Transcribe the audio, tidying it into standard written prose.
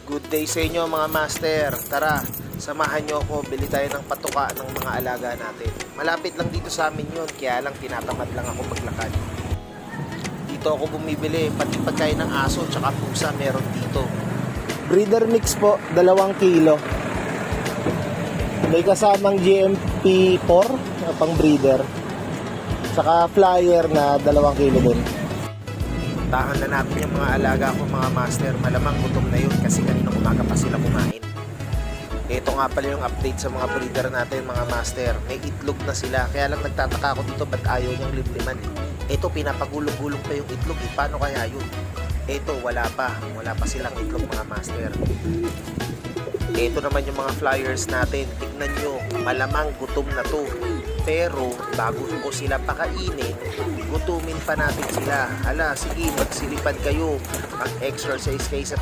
Good day sa inyo mga master. Tara, samahan nyo ako, bili tayo ng patuka ng mga alaga natin. Malapit lang dito sa amin yun, kaya lang tinatamad lang ako maglakad. Dito ako bumibili, pati pagkain ng aso tsaka pusa meron dito. Breeder mix po, 2 kilo. May kasamang GMP4 pang breeder. Saka flyer na 2 kilo din. Tahan na natin yung mga alaga ko mga master. Malamang gutom na yun kasi kanina umaga pa sila kumain. Ito nga pala yung update sa mga breeder natin mga master. May itlog na sila. Kaya lang nagtataka ako dito ba't ayaw niyang limliman. Ito pinapagulong-gulong pa yung itlog. Paano kaya yun? Ito wala pa. Wala pa silang itlog mga master. Ito naman yung mga flyers natin. Tignan nyo. Malamang gutom na to. Pero bago ko sila pakainin, gutumin pa natin sila. Hala, sige, magsilipad kayo. Mag-exercise kayo sa